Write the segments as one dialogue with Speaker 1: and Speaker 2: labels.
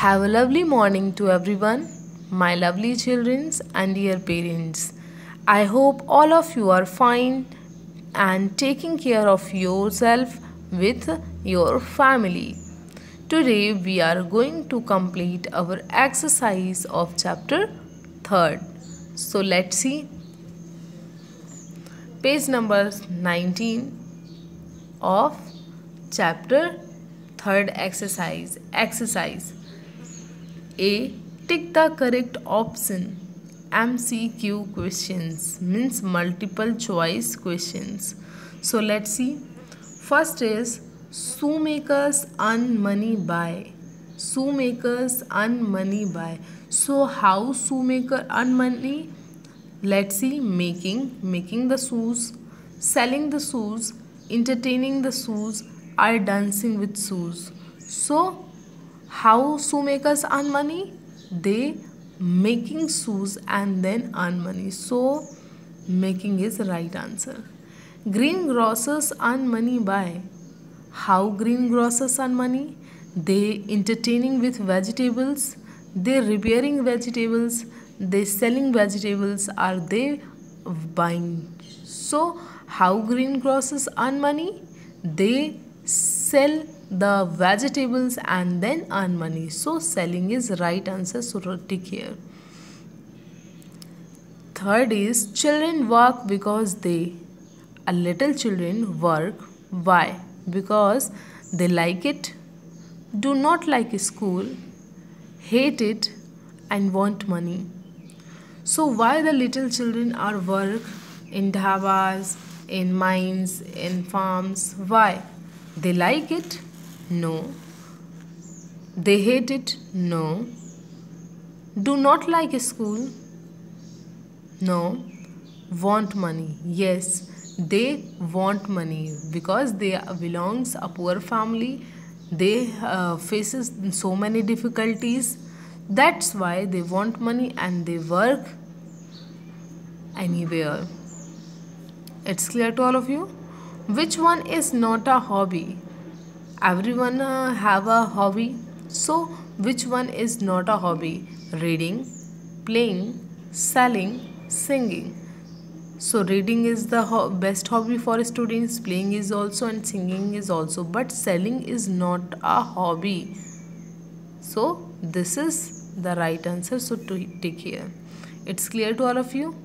Speaker 1: Have a lovely morning to everyone, my lovely children and dear parents. I hope all of you are fine and taking care of yourself with your family. Today we are going to complete our exercise of chapter 3rd. So let's see page number 19 of chapter 3rd exercise. A. Tick the correct option. MCQ questions means multiple choice questions. So let's see. First is shoemakers earn money by. Shoemakers earn money by. So how shoemaker earn money? Let's see. Making the shoes, selling the shoes, entertaining the shoes, or dancing with shoes. So how shoemakers earn money? They making shoes and then earn money. So making is right answer. Greengrocers earn money by. How greengrocers earn money? They entertaining with vegetables, they repairing vegetables, they selling vegetables, are they buying? So how greengrocers earn money? They sell the vegetables and then earn money. So selling is right answer, so tick here. Third is children work because they. A little children work. Why? Because they like it, do not like school, hate it, and want money. So why the little children are work in dhabas, in mines, in farms? Why? They like it? No. They hate it? No. Do not like school? No. Want money? Yes. They want money because they belongs a poor family. They faces so many difficulties. That's why they want money and they work anywhere. It's clear to all of you? Which one is not a hobby? Everyone have a hobby. So which one is not a hobby? Reading, playing, selling, singing. So reading is the best hobby for students, playing is also, and singing is also, but selling is not a hobby. So this is the right answer, so to tick here. It's clear to all of you?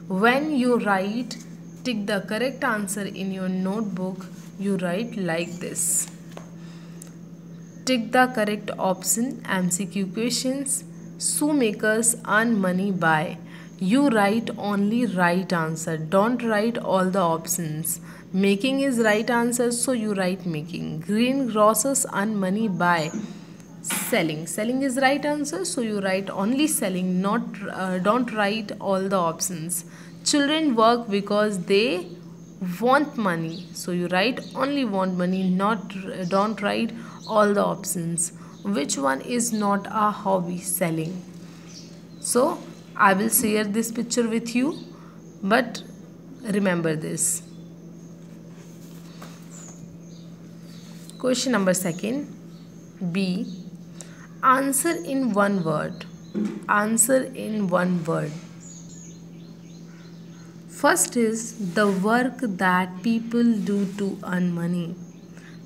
Speaker 1: When you write, tick the correct answer in your notebook, you write like this. Tick the correct option, MCQ questions. Shoemakers earn money by. You write only right answer. Don't write all the options. Making is right answer, so you write making. Greengrocers earn money by selling. Selling is right answer, so you write only selling. Don't write all the options. Children work because they want money, so you write only want money. Don't write all the options. Which one is not a hobby? Selling. So I will share this picture with you, but remember this. Question number 2. B. Answer in one word. Answer in one word. First is the work that people do to earn money.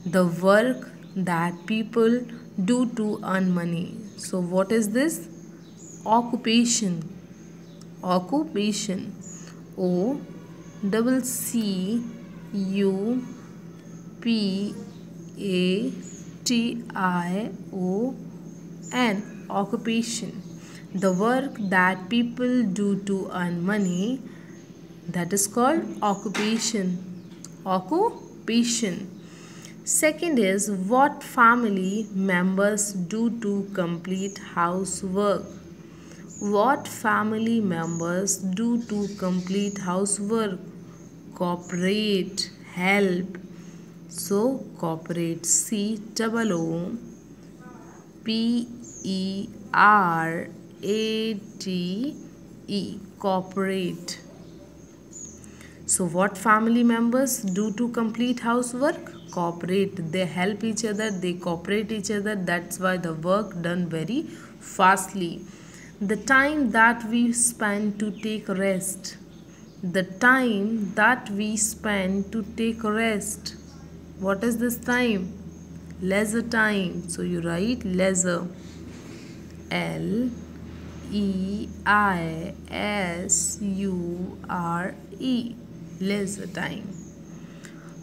Speaker 1: The work that people do to earn money. So what is this? Occupation. Occupation. OCCUPATION. Occupation. The work that people do to earn money, that is called occupation. Occupation. Second is what family members do to complete housework. What family members do to complete housework? Cooperate, help. So cooperate. COOPERATE. Cooperate. So what family members do to complete housework? cooperate. They help each other, they cooperate each other. That's why the work done very fastly. The time that we spend to take rest. The time that we spend to take rest. What is this time? Leisure time. So you write leisure. Leisure. Leisure time.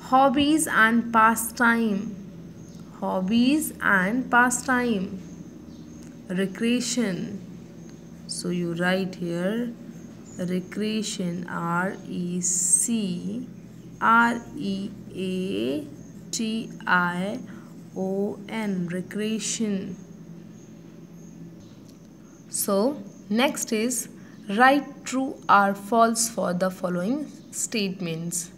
Speaker 1: Hobbies and pastime. Hobbies and pastime. Recreation. So you write here recreation. RECREATION. Recreation. So next is write true or false for the following statements.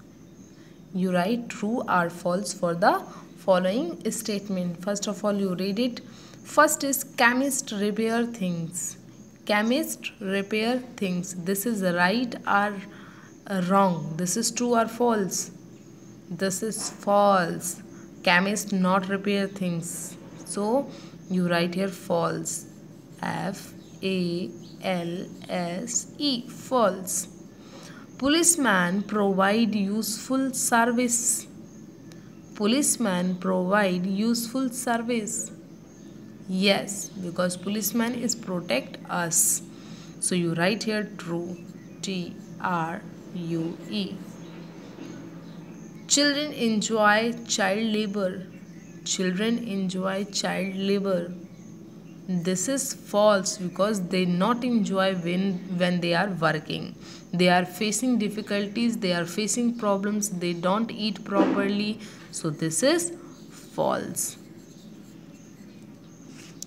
Speaker 1: You write true or false for the following statement. First of all, you read it. First is chemist repair things. Chemist repair things. This is right or wrong. This is true or false. This is false. Chemist not repair things. So you write here false. FALSE. False. Policeman provide useful service. Policeman provide useful service. Yes, because policeman is protect us. So you write here true. TRUE. Children enjoy child labor. Children enjoy child labor. This is false because they not enjoy when they are working. They are facing difficulties, they are facing problems, they don't eat properly. So this is false.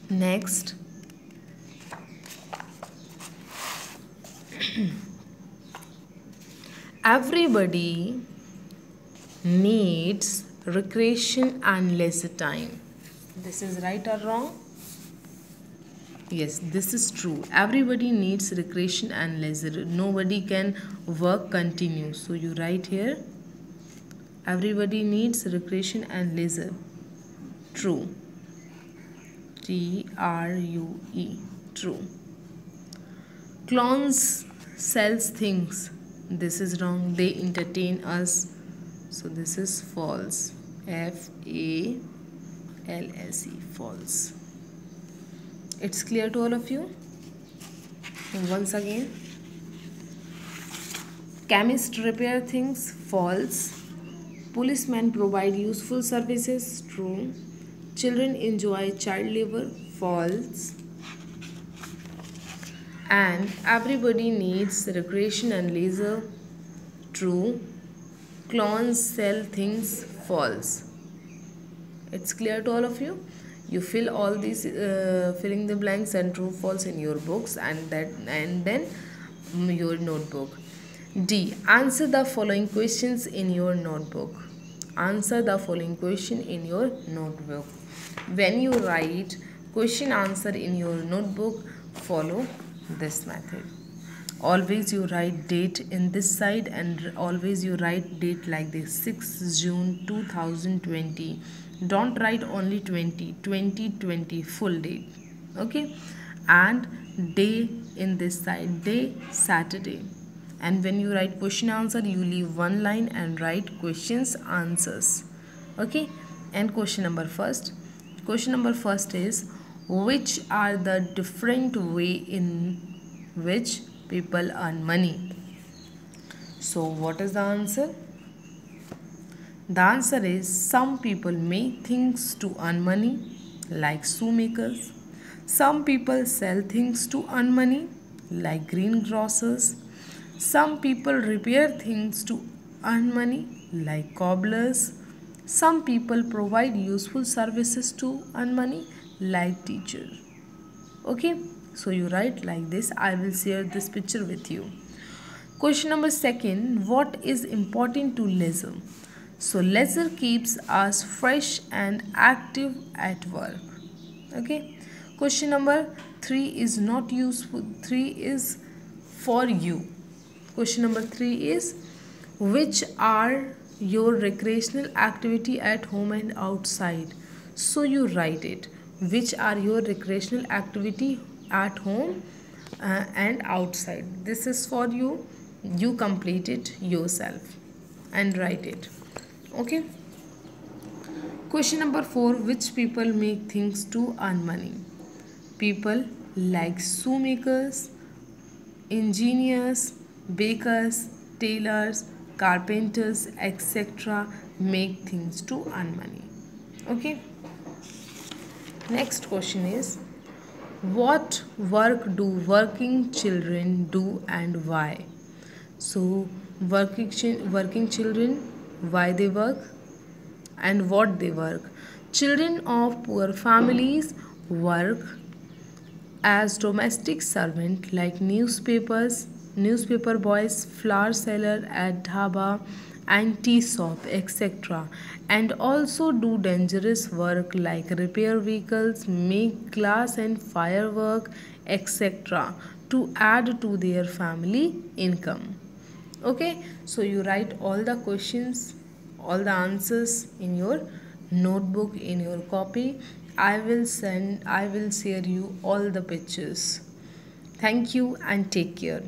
Speaker 1: Next. Everybody needs recreation and leisure time. This is right or wrong? Yes, this is true. Everybody needs recreation and leisure. Nobody can work continue. So you write here everybody needs recreation and leisure. True. TRUE. True. Clowns sells things. This is wrong. They entertain us. So this is false. FALSE. False. It's clear to all of you? Once again. Chemist repair things. False. Policemen provide useful services. True. Children enjoy child labor. False. And everybody needs recreation and leisure. True. Clowns sell things. False. It's clear to all of you? You fill all these filling the blanks and true false in your books and then your notebook. D. Answer the following questions in your notebook. Answer the following question in your notebook. When you write question answer in your notebook, follow this method. Always you write date in this side and always you write date like this, 6 June 2020. Don't write only 2020 full date. Okay, and day in this side, day Saturday. And when you write question answer, you leave one line and write questions answers. Okay, and question number first is which are the different way in which people earn money. So what is the answer? The answer is some people make things to earn money like shoemakers. Some people sell things to earn money like greengrocers. Some people repair things to earn money like cobblers. Some people provide useful services to earn money like teachers. Okay, so you write like this. I will share this picture with you. Question number second, what is important to leisure? So leisure keeps us fresh and active at work. Okay. Question number 3 is not useful. 3 is for you. Question number 3 is which are your recreational activity at home and outside. So you write it. Which are your recreational activity at home and outside? This is for you. You complete it yourself and write it. Okay. Question number 4. Which people make things to earn money? People like shoemakers, engineers, bakers, tailors, carpenters, etc. make things to earn money. Okay. Next question is, what work do working children do and why? So working children, why they work and what they work. Children of poor families work as domestic servant like newspaper boys, flower seller at dhaba and tea shop, etc. And also do dangerous work like repair vehicles, make glass and firework, etc. to add to their family income. Okay, so you write all the questions, all the answers in your notebook, in your copy. I will share you all the pictures. Thank you and take care.